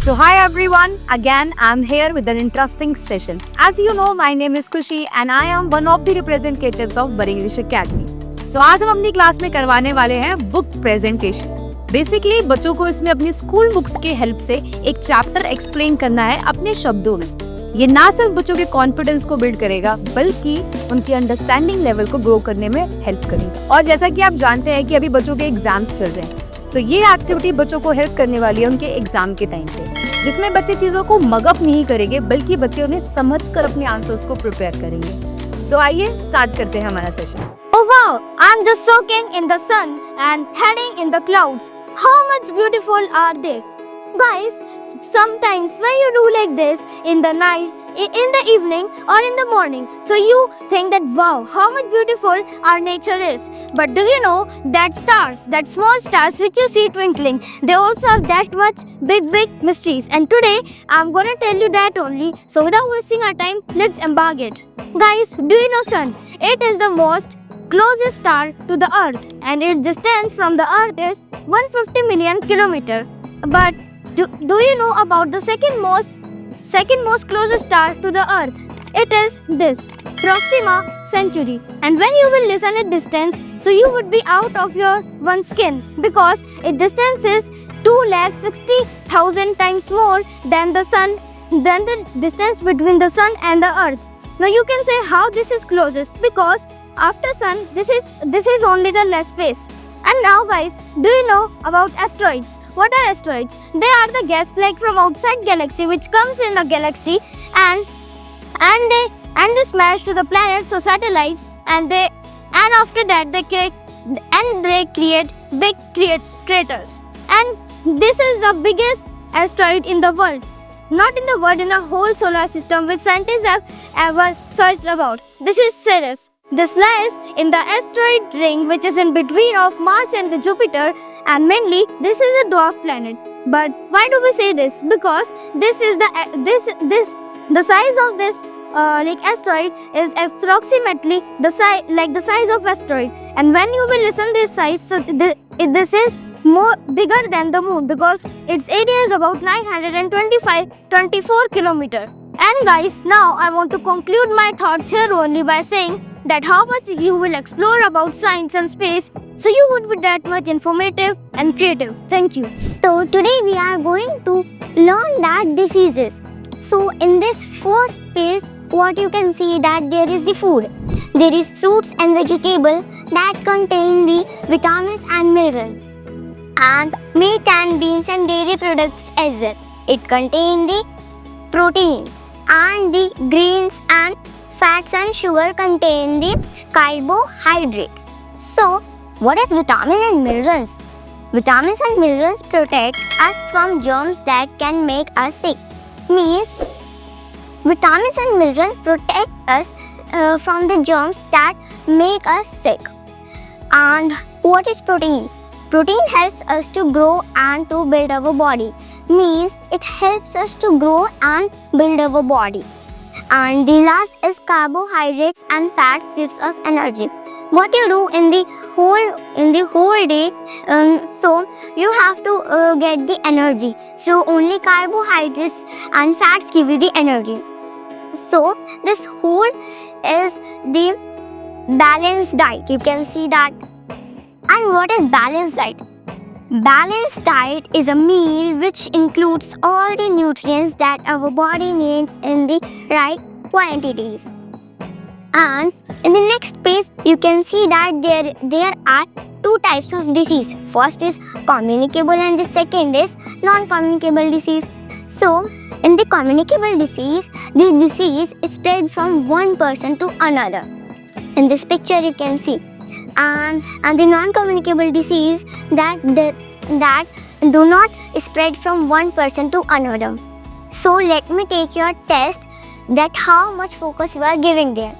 So hi everyone, again I'm here with an interesting session. As you know, my name is Khushi and I am one of the representatives of Bari English Academy. So आज हम अपनी class में करवाने वाले हैं book presentation. Basically बच्चों को इसमें अपनी स्कूल बुक्स के हेल्प से एक चैप्टर एक्सप्लेन करना है अपने शब्दों में. ये ना सिर्फ बच्चों के कॉन्फिडेंस को बिल्ड करेगा बल्कि उनकी अंडरस्टैंडिंग लेवल को ग्रो करने में हेल्प करेगा. और जैसा कि आप जानते हैं कि अभी बच्चों के एग्जाम्स चल रहे हैं, तो ये एक्टिविटी बच्चों को हेल्प करने वाली है उनके एग्जाम के टाइम पे, जिसमें बच्चे चीजों को मगअप नहीं करेंगे बल्कि बच्चे उन्हें समझकर अपने आंसर्स को प्रिपेयर करेंगे. सो आइए स्टार्ट करते हैं हमारा session. Oh wow, I'm just soaking in the sun and heading in the clouds. How much beautiful are they? Guys, sometimes when you do like this in the night, in the evening or in the morning, so you think that wow, how much beautiful our nature is. But do you know that stars, that small stars which you see twinkling, they also have that much big mysteries. And today I'm gonna tell you that only. So without wasting our time, let's embark it. Guys, do you know sun? It is the most closest star to the earth and its distance from the earth is 150 million kilometer. But do you know about the second most closest star to the earth? It is this, Proxima Centauri. And when you will listen at distance, so you would be out of your one skin because its distance is 260,000 times more than the sun, than the distance between the sun and the earth. Now you can say how this is closest, because after sun this is only the less space. And now guys, do you know about asteroids? What are asteroids? They are the gas like from outside galaxy which comes in a galaxy and they smash to the planets or satellites, and after that they create big craters. And this is the biggest asteroid in the world. Not in the world, in the whole solar system which scientists have ever searched about. This is Ceres. This lies in the asteroid ring which is in between of Mars and the Jupiter, and mainly this is a dwarf planet. But why do we say this? Because this is the size of this asteroid is approximately the size of asteroid. And when you will listen this size, so this is more bigger than the moon because its area is about 924 kilometer. And guys, now I want to conclude my thoughts here only by saying that how much you will explore about science and space, so you would be that much informative and creative. Thank you. So today we are going to learn that diseases. So in this first page, what you can see that there is the food. There is fruits and vegetables that contain the vitamins and minerals. And meat and beans and dairy products as well. It contains the proteins, and the grains and fats and sugar contain the carbohydrates. So, what is vitamin and minerals? Vitamins and minerals protect us from germs that can make us sick. Means, vitamins and minerals protect us from the germs that make us sick. And what is protein? Protein helps us to grow and to build our body. Means it helps us to grow and build our body. And the last is carbohydrates and fats gives us energy. What you do in the whole day, so you have to get the energy. So only carbohydrates and fats give you the energy. So this whole is the balanced diet. You can see that. And what is balanced diet? Balanced diet is a meal which includes all the nutrients that our body needs in the right quantities. And in the next page, you can see that there are two types of disease. First is communicable and the second is non-communicable disease. So, in the communicable disease, the disease is spread from one person to another. In this picture, you can see. And the non-communicable disease that do not spread from one person to another. So let me take your test that how much focus you are giving there.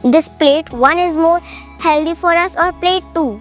This plate 1 is more healthy for us or plate 2?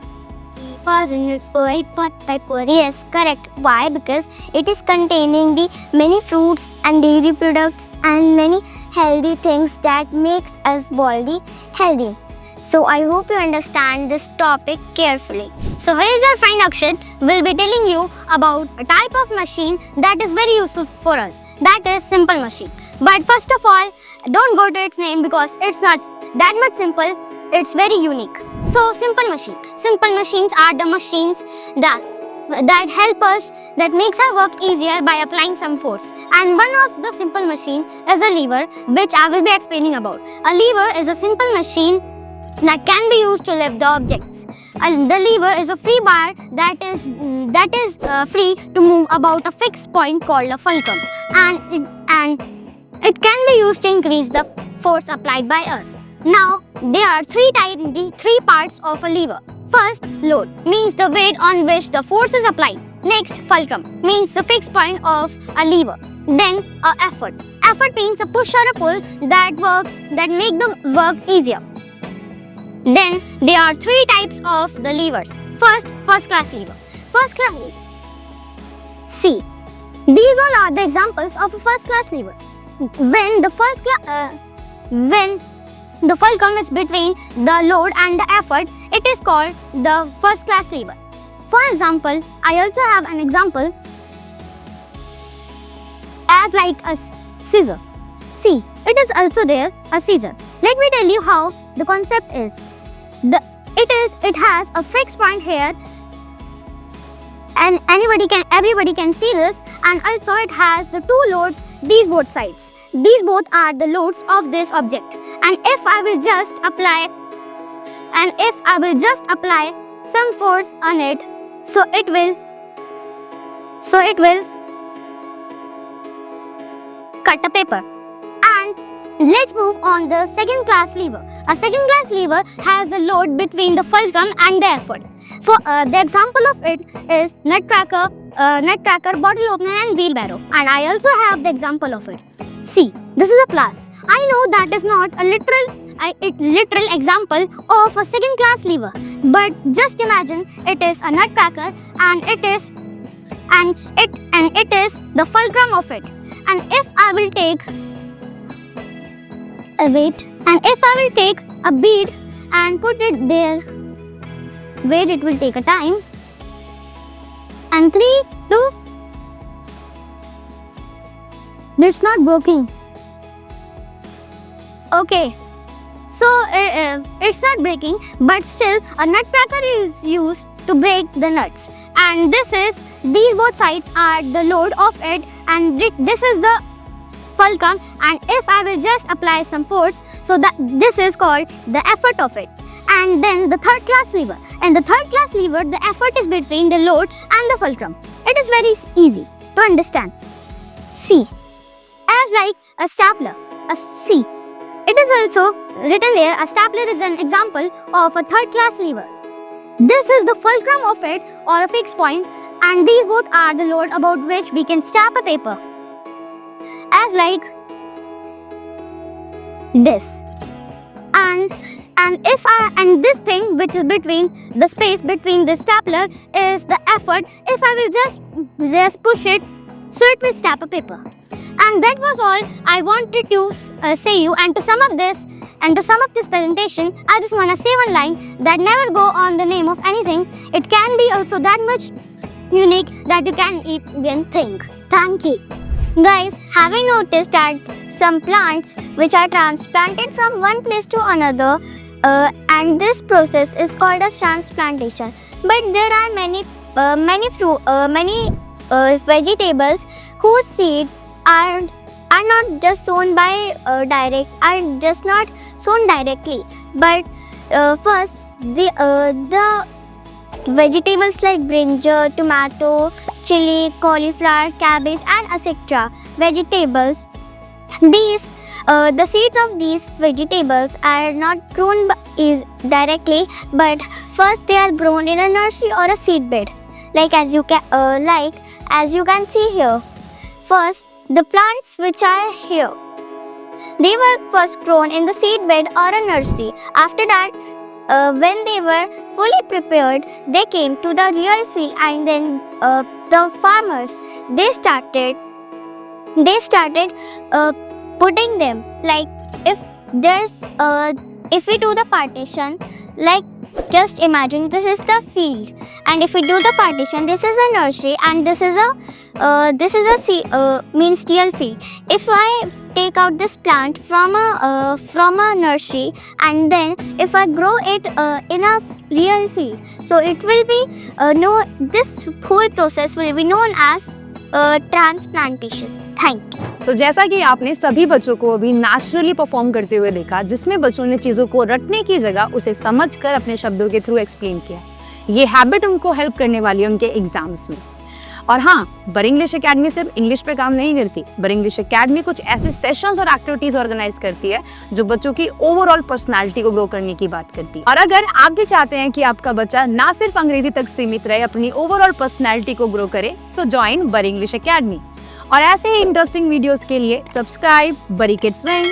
Yes, correct. Why? Because it is containing the many fruits and dairy products and many healthy things that makes us body healthy. So I hope you understand this topic carefully. So here is our friend Akshat will be telling you about a type of machine that is very useful for us. That is simple machine. But first of all, don't go to its name because it's not that much simple. It's very unique. So simple machine. Simple machines are the machines that help us, that makes our work easier by applying some force. And one of the simple machine is a lever, which I will be explaining about. A lever is a simple machine that can be used to lift the objects. And the lever is a free bar that is free to move about a fixed point called a fulcrum, and it can be used to increase the force applied by us. Now there are three parts of a lever. First, load means the weight on which the force is applied. Next, fulcrum means the fixed point of a lever. Then, effort. Effort means a push or a pull that make the work easier. Then there are three types of the levers. First class lever. First class lever. See, these all are the examples of a first class lever. When the fulcrum is between the load and the effort, it is called the first class lever. For example, I also have an example as like a scissor. See, it is also there, a scissor. Let me tell you how the concept is. It has a fixed point here, and everybody can see this, and also it has the two loads, these both sides. These both are the loads of this object. And if I will just apply some force on it, so it will cut the paper. And let's move on the second class lever. A second class lever has the load between the fulcrum and the effort. For the example of it is nutcracker, bottle opener and wheelbarrow. And I also have the example of it. See, this is a plus. I know that is not a literal example of a second class lever, but just imagine it is a nutcracker and it is the fulcrum of it. And if I will take a bead and put it there where it will take a time, and 3, 2, it's not broken. Okay, so it's not breaking, but still a nutcracker is used to break the nuts. And these both sides are the load of it, and this is the fulcrum. And if I will just apply some force, so that this is called the effort of it. And then the third class lever. And the third class lever, the effort is between the load and the fulcrum. It is very easy to understand. See, as like a stapler. See, it is also written there, a stapler is an example of a third class lever. This is the fulcrum of it, or a fixed point, and these both are the load about which we can stap a paper. As like this. And this thing which is between the space between the stapler is the effort. If I will just push it, so it will stap a paper. And that was all I wanted to say you. And to sum up this presentation, I just want to say one line, that never go on the name of anything. It can be also that much unique that you can even think. Thank you. Guys, have you noticed that some plants which are transplanted from one place to another, and this process is called as transplantation. But there are many vegetables whose seeds are not just sown directly. But first, the vegetables like brinjal, tomato, chili, cauliflower, cabbage, and etc. vegetables. The seeds of these vegetables are not grown directly, but first they are grown in a nursery or a seed bed. Like as you can see here. First, the plants which are here, they were first grown in the seed bed or a nursery. After that, when they were fully prepared, they came to the real field, and then the farmers they started putting them. Like if if we do the partition, like just imagine this is the field, and if we do the partition, this is a nursery and this is a real field. If I take out this plant from a nursery and then if I grow it in a real field, so it will be this whole process will be known as transplantation. Thank you. So, जैसा कि आपने सभी बच्चों को अभी naturally perform करते हुए देखा, जिसमें बच्चों ने चीज़ों को रटने की जगह उसे समझकर अपने शब्दों के थ्रू एक्सप्लेन किया। ये हैबिट उनको हेल्प करने वाली है उनके एग्जाम्स में। और हाँ, बर इंग्लिश एकेडमी सिर्फ इंग्लिश पे काम नहीं करती। बर इंग्लिश एकेडमी कुछ ऐसे सेशंस और एक्टिविटीज ऑर्गेनाइज करती है जो बच्चों की ओवरऑल पर्सनालिटी को ग्रो करने की बात करती है। और अगर आप भी चाहते हैं कि आपका बच्चा ना सिर्फ अंग्रेजी तक सीमित रहे, अपनी ओवरऑल पर्सनालिटी को ग्रो करे, सो ज्वाइन बर इंग्लिश एकेडमी। और ऐसे ही इंटरेस्टिंग वीडियोस के लिए सब्सक्राइब बरी किड्स विंग।